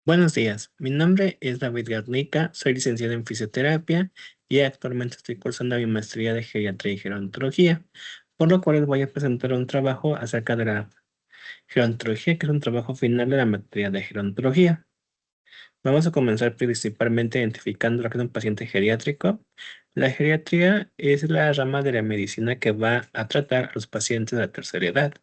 Buenos días, mi nombre es David Garnica, soy licenciado en fisioterapia y actualmente estoy cursando mi maestría de geriatría y gerontología, por lo cual les voy a presentar un trabajo acerca de la gerontología, que es un trabajo final de la materia de gerontología. Vamos a comenzar principalmente identificando lo que es un paciente geriátrico. La geriatría es la rama de la medicina que va a tratar a los pacientes de la tercera edad.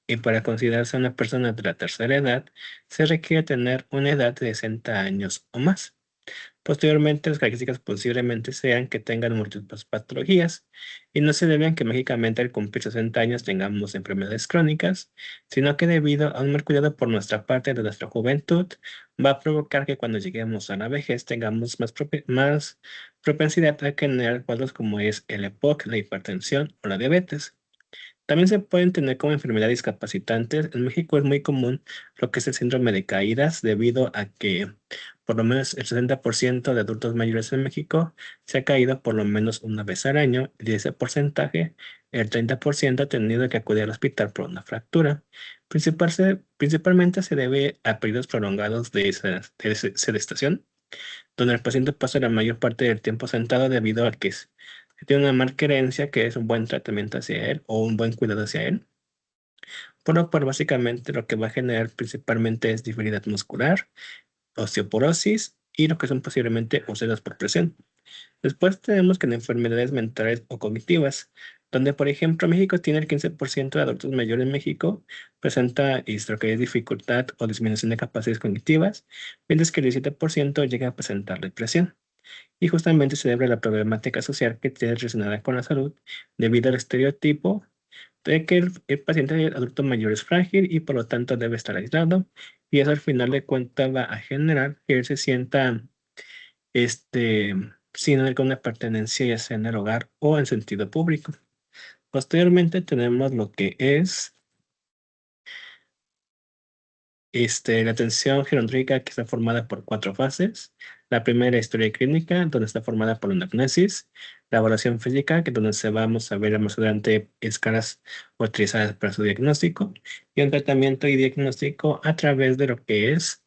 Y para considerarse una persona de la tercera edad, se requiere tener una edad de 60 años o más. Posteriormente, las características posiblemente sean que tengan múltiples patologías y no se deben que mágicamente al cumplir 60 años tengamos enfermedades crónicas, sino que debido a un mal cuidado por nuestra parte de nuestra juventud, va a provocar que cuando lleguemos a la vejez tengamos más propensidad a generar cuadros como es el EPOC, la hipertensión o la diabetes. También se pueden tener como enfermedades discapacitantes. En México es muy común lo que es el síndrome de caídas, debido a que por lo menos el 60% de adultos mayores en México se ha caído por lo menos una vez al año, y de ese porcentaje, el 30% ha tenido que acudir al hospital por una fractura. Principalmente se debe a periodos prolongados de sedestación, donde el paciente pasa la mayor parte del tiempo sentado debido a que tiene una marca herencia que es un buen tratamiento hacia él o un buen cuidado hacia él. Por lo cual, básicamente, lo que va a generar principalmente es debilidad muscular, osteoporosis y lo que son posiblemente úlceras por presión. Después tenemos que en enfermedades mentales o cognitivas, donde por ejemplo México tiene el 15% de adultos mayores en México presenta lo que es dificultad o disminución de capacidades cognitivas, mientras que el 17% llega a presentar depresión. Y justamente se debe a la problemática social que tiene relacionada con la salud debido al estereotipo de que el paciente adulto mayor es frágil y por lo tanto debe estar aislado, y eso al final de cuentas va a generar que él se sienta este, sin alguna pertenencia, ya sea en el hogar o en sentido público. Posteriormente tenemos lo que es la atención gerontológica, que está formada por cuatro fases. La primera, historia clínica, donde está formada por una anamnesis. La evaluación física, que es donde vamos a ver más adelante escalas utilizadas para su diagnóstico. Y un tratamiento y diagnóstico a través de lo que es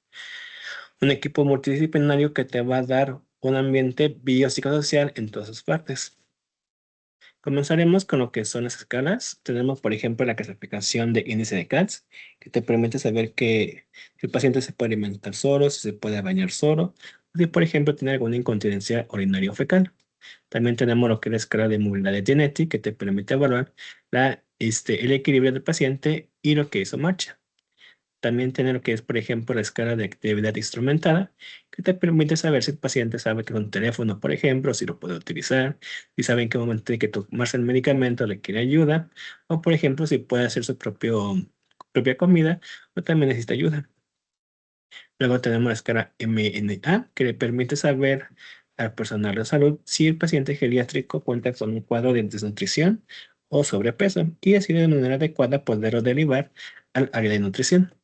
un equipo multidisciplinario que te va a dar un ambiente biopsicosocial en todas sus partes. Comenzaremos con lo que son las escalas. Tenemos, por ejemplo, la clasificación de índice de Katz, que te permite saber que si el paciente se puede alimentar solo, si se puede bañar solo, o si, por ejemplo, tiene alguna incontinencia urinaria o fecal. También tenemos lo que es la escala de movilidad de Genetti, que te permite evaluar el equilibrio del paciente y lo que es su marcha. También tiene lo que es, por ejemplo, la escala de actividad instrumentada, que te permite saber si el paciente sabe que es un teléfono, por ejemplo, si lo puede utilizar, si sabe en qué momento tiene que tomarse el medicamento, le quiere ayuda, o por ejemplo, si puede hacer su propia comida o también necesita ayuda. Luego tenemos la escala MNA, que le permite saber al personal de salud si el paciente geriátrico cuenta con un cuadro de desnutrición o sobrepeso, y así de manera adecuada poderlo derivar al área de nutrición.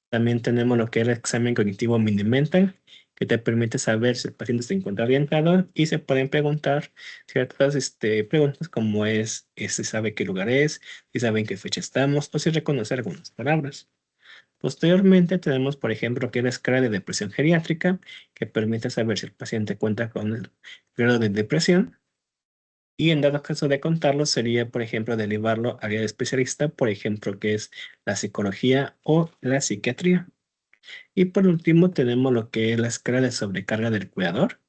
También tenemos lo que es el examen cognitivo mini-mental, que te permite saber si el paciente se encuentra orientado, y se pueden preguntar ciertas preguntas como si sabe qué lugar es, si sabe en qué fecha estamos o si reconoce algunas palabras. Posteriormente tenemos, por ejemplo, que es la escala de depresión geriátrica, que permite saber si el paciente cuenta con el grado de depresión, y en dado caso de contarlo sería, por ejemplo, derivarlo a área de especialista, por ejemplo, que es la psicología o la psiquiatría. Y por último tenemos lo que es la escala de sobrecarga del cuidador.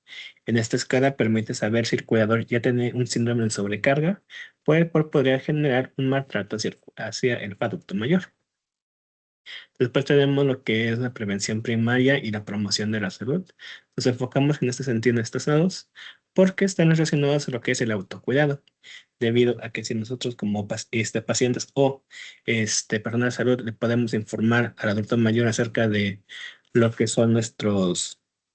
En esta escala permite saber si el cuidador ya tiene un síndrome de sobrecarga, pues podría generar un maltrato hacia el adulto mayor. Después tenemos lo que es la prevención primaria y la promoción de la salud. Nos enfocamos en este sentido en estos lados porque están relacionados a lo que es el autocuidado, debido a que si nosotros como pacientes o personas de salud le podemos informar al adulto mayor acerca de lo que son las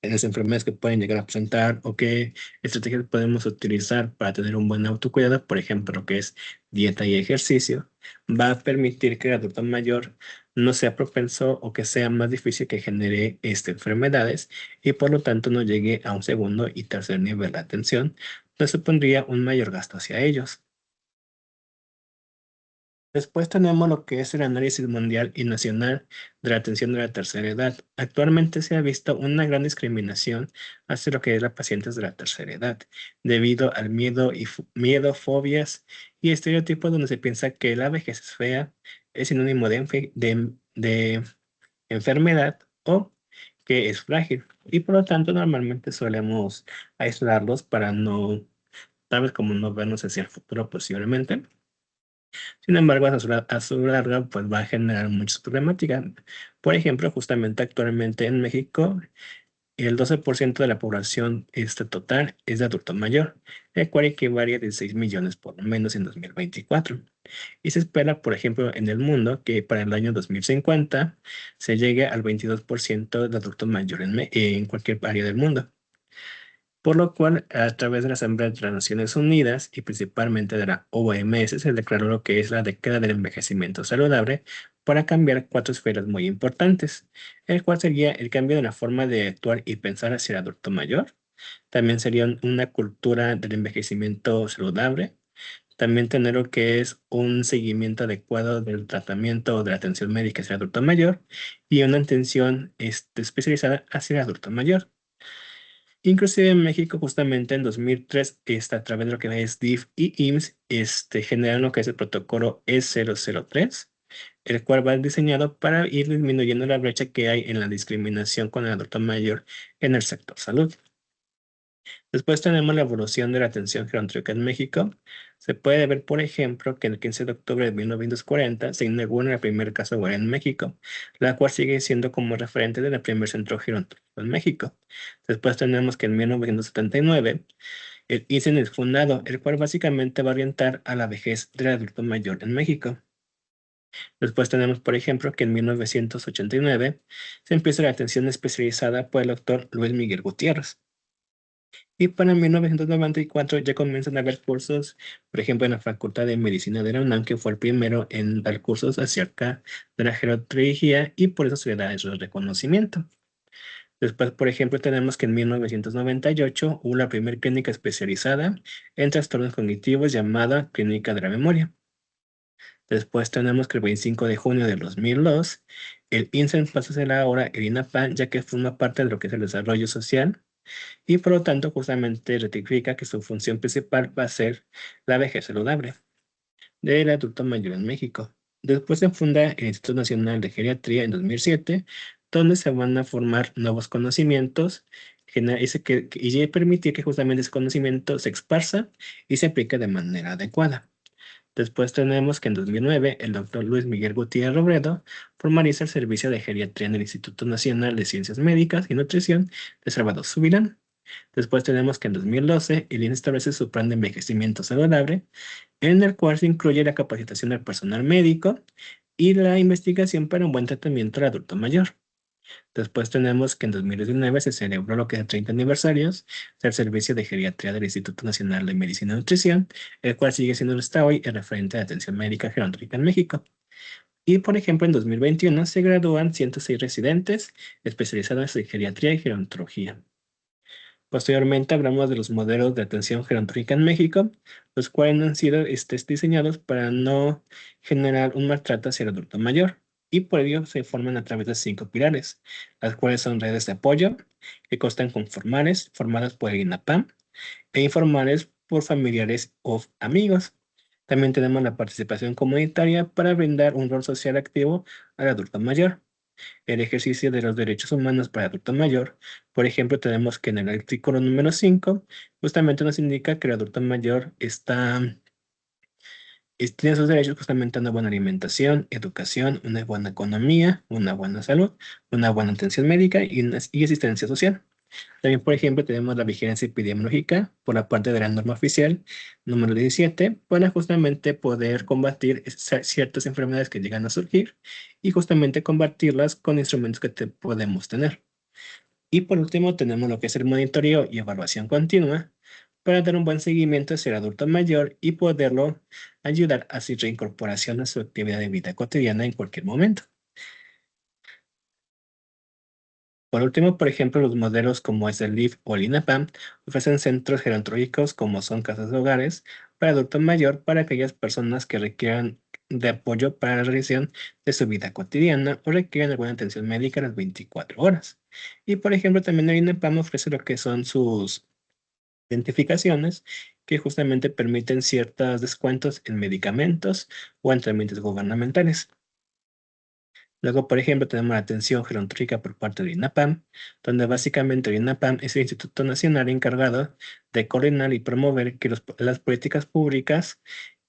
enfermedades que pueden llegar a presentar o qué estrategias podemos utilizar para tener un buen autocuidado, por ejemplo, lo que es dieta y ejercicio, va a permitir que el adulto mayor no sea propenso o que sea más difícil que genere enfermedades, y por lo tanto no llegue a un segundo y tercer nivel de atención, no supondría un mayor gasto hacia ellos. Después tenemos lo que es el análisis mundial y nacional de la atención de la tercera edad. Actualmente se ha visto una gran discriminación hacia lo que es las pacientes de la tercera edad, debido al miedo miedo, fobias y estereotipos donde se piensa que la vejez es fea, es sinónimo de enfermedad o que es frágil. Y por lo tanto, normalmente solemos aislarlos para no, tal vez como no vernos hacia el futuro posiblemente. Sin embargo, a su larga, pues va a generar muchas problemáticas. Por ejemplo, justamente actualmente en México, el 12% de la población total es de adulto mayor, el cual equivale a 16 millones por lo menos en 2024. Y se espera, por ejemplo, en el mundo que para el año 2050 se llegue al 22% de adulto mayor en cualquier área del mundo. Por lo cual, a través de la Asamblea de las Naciones Unidas y principalmente de la OMS, se declaró lo que es la década del envejecimiento saludable para cambiar cuatro esferas muy importantes, el cual sería el cambio de la forma de actuar y pensar hacia el adulto mayor. También sería una cultura del envejecimiento saludable. También tener lo que es un seguimiento adecuado del tratamiento o de la atención médica hacia el adulto mayor y una atención especializada hacia el adulto mayor. Inclusive en México, justamente en 2003, a través de lo que es DIF y IMSS, generan lo que es el protocolo E003, el cual va diseñado para ir disminuyendo la brecha que hay en la discriminación con el adulto mayor en el sector salud. Después tenemos la evolución de la atención gerontológica en México. Se puede ver, por ejemplo, que el 15 de octubre de 1940 se inaugura el primer caso Guardia en México, la cual sigue siendo como referente del primer centro gerontológico en México. Después tenemos que en 1979 el ISEN es fundado, el cual básicamente va a orientar a la vejez del adulto mayor en México. Después tenemos, por ejemplo, que en 1989 se empieza la atención especializada por el doctor Luis Miguel Gutiérrez. Y para 1994 ya comienzan a haber cursos, por ejemplo, en la Facultad de Medicina de la UNAM, que fue el primero en dar cursos acerca de la gerontología y por eso se le da ese reconocimiento. Después, por ejemplo, tenemos que en 1998 hubo la primera clínica especializada en trastornos cognitivos llamada Clínica de la Memoria. Después tenemos que el 25 de junio de 2002, el INSEN pasa a ser ahora el INAPAM, ya que forma parte de lo que es el desarrollo social y por lo tanto justamente ratifica que su función principal va a ser la vejez saludable del adulto mayor en México. Después se funda el Instituto Nacional de Geriatría en 2007, donde se van a formar nuevos conocimientos y permitir que justamente ese conocimiento se esparza y se aplique de manera adecuada. Después tenemos que en 2009 el doctor Luis Miguel Gutiérrez Robredo formaliza el servicio de geriatría en el Instituto Nacional de Ciencias Médicas y Nutrición de Salvador Subirán. Después tenemos que en 2012 el INE establece su plan de envejecimiento saludable, en el cual se incluye la capacitación del personal médico y la investigación para un buen tratamiento al adulto mayor. Después tenemos que en 2019 se celebró lo que es el 30 aniversarios del servicio de geriatría del Instituto Nacional de Medicina y Nutrición, el cual sigue siendo hasta hoy el referente de atención médica gerontológica en México. Y, por ejemplo, en 2021 se gradúan 106 residentes especializados en geriatría y gerontología. Posteriormente hablamos de los modelos de atención gerontológica en México, los cuales han sido diseñados para no generar un maltrato hacia el adulto mayor y por ello se forman a través de 5 pilares, las cuales son redes de apoyo que constan con formales, formadas por el INAPAM, e informales por familiares o amigos. También tenemos la participación comunitaria para brindar un rol social activo al adulto mayor. El ejercicio de los derechos humanos para adulto mayor. Por ejemplo, tenemos que en el artículo número 5 justamente nos indica que el adulto mayor tiene sus derechos justamente a una buena alimentación, educación, una buena economía, una buena salud, una buena atención médica y asistencia social. También, por ejemplo, tenemos la vigilancia epidemiológica por la parte de la norma oficial número 17 para justamente poder combatir ciertas enfermedades que llegan a surgir y justamente combatirlas con instrumentos que podemos tener. Y por último, tenemos lo que es el monitoreo y evaluación continua para dar un buen seguimiento hacia el adulto mayor y poderlo ayudar a su reincorporación a su actividad de vida cotidiana en cualquier momento. Por último, por ejemplo, los modelos como es el LIF o el INAPAM ofrecen centros gerontológicos como son casas de hogares para adulto mayor para aquellas personas que requieran de apoyo para la realización de su vida cotidiana o requieren alguna atención médica a las 24 horas. Y por ejemplo, también el INEPAM ofrece lo que son sus identificaciones que justamente permiten ciertos descuentos en medicamentos o en trámites gubernamentales. Luego, por ejemplo, tenemos la atención gerontológica por parte del INAPAM, donde básicamente el INAPAM es el Instituto Nacional encargado de coordinar y promover que las políticas públicas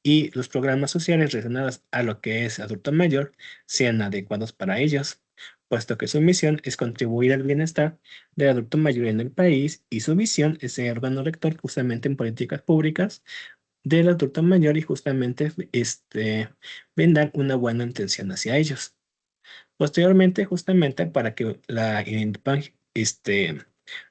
y los programas sociales relacionados a lo que es adulto mayor sean adecuados para ellos, puesto que su misión es contribuir al bienestar del adulto mayor en el país y su visión es ser órgano rector justamente en políticas públicas del adulto mayor y justamente brindar una buena intención hacia ellos. Posteriormente, justamente para que la INPAN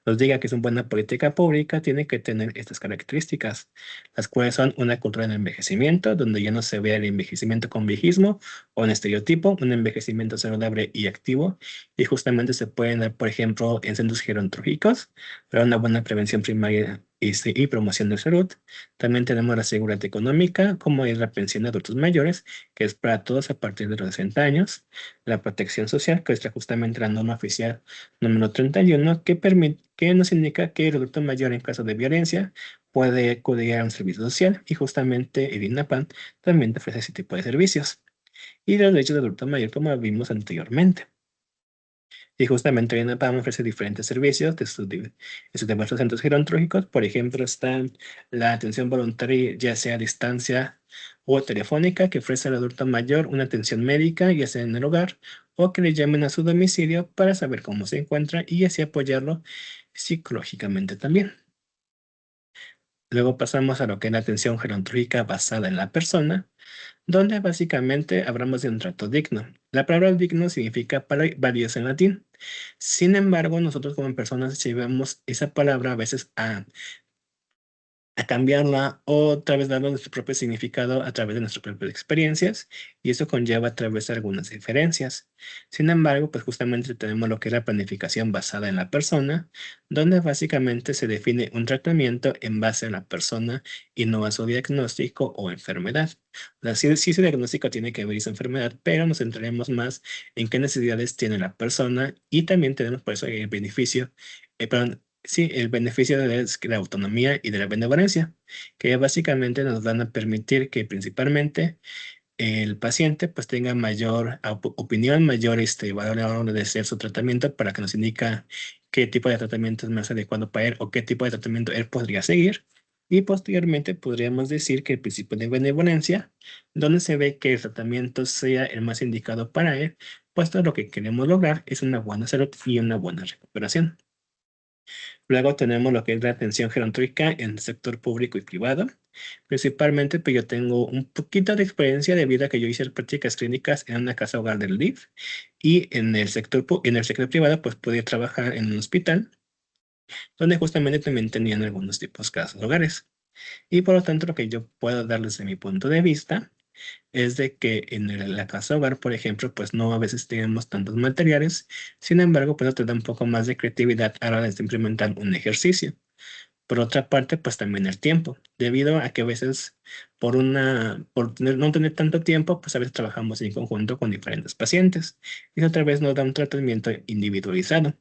nos diga que es una buena política pública, tiene que tener estas características, las cuales son una cultura del envejecimiento, donde ya no se vea el envejecimiento con viejismo o un estereotipo, un envejecimiento saludable y activo, y justamente se pueden dar, por ejemplo, en centros gerontológicos, para una buena prevención primaria y promoción de salud. También tenemos la seguridad económica, como es la pensión de adultos mayores, que es para todos a partir de los 60 años, la protección social, que es justamente la norma oficial número 31, que nos indica que el adulto mayor en caso de violencia puede acudir a un servicio social y justamente el INAPAM también te ofrece ese tipo de servicios. Y los derechos del adulto mayor, como vimos anteriormente. Y justamente el INAPAM ofrece diferentes servicios de sus diversos centros gerontológicos. Por ejemplo, está la atención voluntaria, ya sea a distancia o telefónica, que ofrece al adulto mayor una atención médica, ya sea en el hogar, o que le llamen a su domicilio para saber cómo se encuentra y así apoyarlo psicológicamente también. Luego pasamos a lo que es la atención gerontológica basada en la persona, donde básicamente hablamos de un trato digno. La palabra digno significa valioso en latín. Sin embargo, nosotros como personas llevamos esa palabra a veces a cambiarla o otra vez darle nuestro propio significado a través de nuestras propias experiencias y eso conlleva a través de algunas diferencias. Sin embargo, pues justamente tenemos lo que es la planificación basada en la persona, donde básicamente se define un tratamiento en base a la persona y no a su diagnóstico o enfermedad. O sea, sí su diagnóstico tiene que ver su enfermedad, pero nos centraremos más en qué necesidades tiene la persona y también tenemos por eso el beneficio, perdón, sí, el beneficio de la autonomía y de la benevolencia, que básicamente nos van a permitir que principalmente el paciente pues tenga mayor opinión, mayor valor a la hora de hacer su tratamiento para que nos indica qué tipo de tratamiento es más adecuado para él o qué tipo de tratamiento él podría seguir. Y posteriormente podríamos decir que el principio de benevolencia, donde se ve que el tratamiento sea el más indicado para él, puesto lo que queremos lograr es una buena salud y una buena recuperación. Luego tenemos lo que es la atención gerontológica en el sector público y privado. Principalmente, pues yo tengo un poquito de experiencia debido a que yo hice prácticas clínicas en una casa hogar del DIF y en el sector privado, pues pude trabajar en un hospital donde justamente también tenían algunos tipos de casas hogares. Y por lo tanto, lo que yo puedo darles de mi punto de vista es de que en la casa hogar, por ejemplo, pues no a veces tenemos tantos materiales, sin embargo, pues te da un poco más de creatividad a la hora de implementar un ejercicio. Por otra parte, pues también el tiempo, debido a que a veces no tener tanto tiempo, pues a veces trabajamos en conjunto con diferentes pacientes y otra vez nos da un tratamiento individualizado.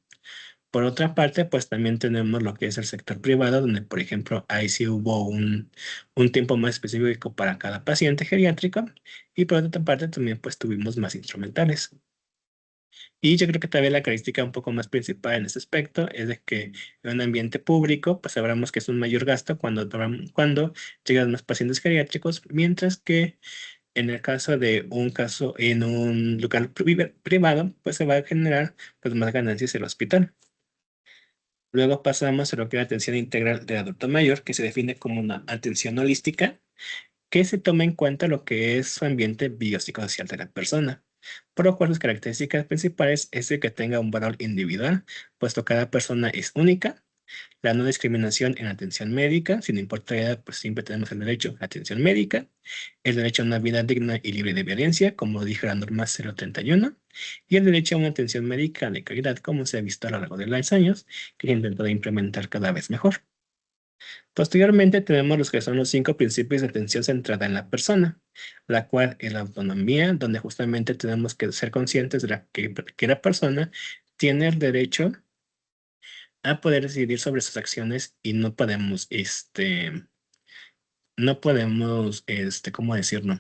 Por otra parte, pues también tenemos lo que es el sector privado, donde, por ejemplo, ahí sí hubo un tiempo más específico para cada paciente geriátrico y por otra parte también pues tuvimos más instrumentales. Y yo creo que también la característica un poco más principal en este aspecto es de que en un ambiente público, pues sabremos que es un mayor gasto cuando llegan más pacientes geriátricos, mientras que en el caso de un caso en un lugar privado, pues se va a generar pues más ganancias en el hospital. Luego pasamos a lo que es la atención integral del adulto mayor, que se define como una atención holística que se toma en cuenta lo que es su ambiente biopsicosocial de la persona, por lo cual sus características principales es el que tenga un valor individual, puesto cada persona es única, la no discriminación en atención médica, sin importar la edad, pues siempre tenemos el derecho a atención médica, el derecho a una vida digna y libre de violencia, como dijo la norma 031, y el derecho a una atención médica de calidad, como se ha visto a lo largo de los años, que se intentado implementar cada vez mejor. Posteriormente tenemos los que son los 5 principios de atención centrada en la persona, la cual es la autonomía, donde justamente tenemos que ser conscientes de que la persona tiene el derecho a poder decidir sobre sus acciones y no podemos, ¿cómo decirlo?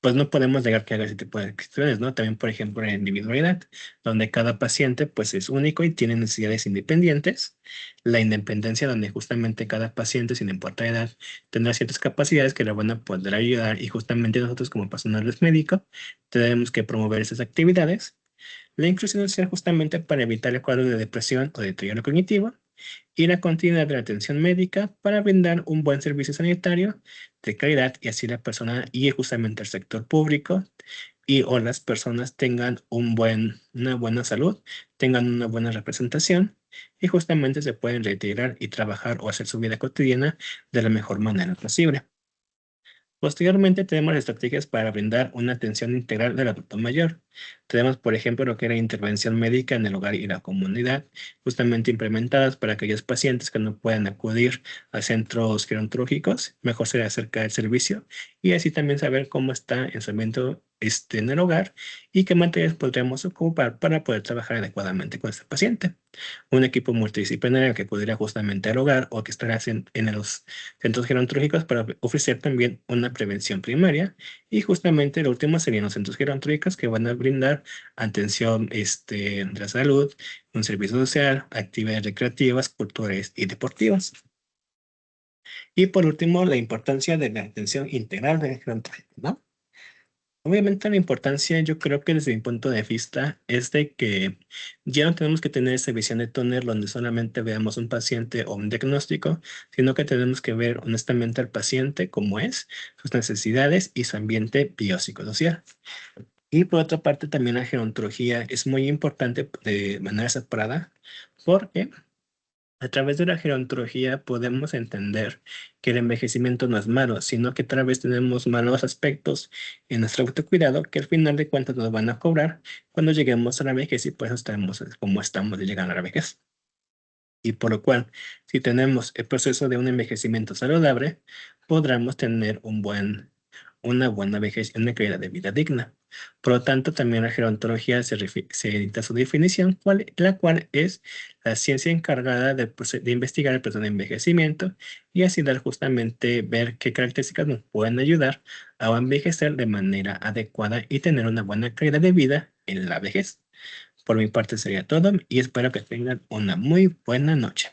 Pues no podemos negar que haga ese tipo de acciones, ¿no? También, por ejemplo, la individualidad, donde cada paciente pues es único y tiene necesidades independientes. La independencia, donde justamente cada paciente, sin importar la edad, tendrá ciertas capacidades que le van a poder ayudar y justamente nosotros como personales médicos tenemos que promover esas actividades. La inclusión social justamente para evitar el cuadro de depresión o deterioro cognitivo y la continuidad de la atención médica para brindar un buen servicio sanitario de calidad y así la persona y justamente el sector público y o las personas tengan una buena salud, tengan una buena representación y justamente se pueden retirar y trabajar o hacer su vida cotidiana de la mejor manera posible. Posteriormente tenemos estrategias para brindar una atención integral del adulto mayor. Tenemos, por ejemplo, lo que era intervención médica en el hogar y la comunidad, justamente implementadas para aquellos pacientes que no puedan acudir a centros gerontológicos. Mejor será acerca del servicio y así también saber cómo está en su ambiente en el hogar y qué materiales podríamos ocupar para poder trabajar adecuadamente con este paciente. Un equipo multidisciplinario que pudiera justamente al hogar o que estará en los centros gerontológicos para ofrecer también una prevención primaria. Y justamente lo último serían los centros gerontológicos que van a brindar atención de la salud, un servicio social, actividades recreativas, culturales y deportivas. Y por último, la importancia de la atención integral del gerontólogo, ¿no? Obviamente la importancia, yo creo que desde mi punto de vista, es de que ya no tenemos que tener esa visión de túnel donde solamente veamos un paciente o un diagnóstico, sino que tenemos que ver honestamente al paciente como es, sus necesidades y su ambiente biopsicosocial. Y por otra parte, también la gerontología es muy importante de manera separada, porque a través de la gerontología podemos entender que el envejecimiento no es malo, sino que tal vez tenemos malos aspectos en nuestro autocuidado que al final de cuentas nos van a cobrar cuando lleguemos a la vejez y pues estaremos como estamos de llegar a la vejez. Y por lo cual, si tenemos el proceso de un envejecimiento saludable, podremos tener una buena vejez y una calidad de vida digna. Por lo tanto, también la gerontología se dicta su definición, la cual es la ciencia encargada de investigar el proceso de envejecimiento y así dar justamente ver qué características nos pueden ayudar a envejecer de manera adecuada y tener una buena calidad de vida en la vejez. Por mi parte sería todo y espero que tengan una muy buena noche.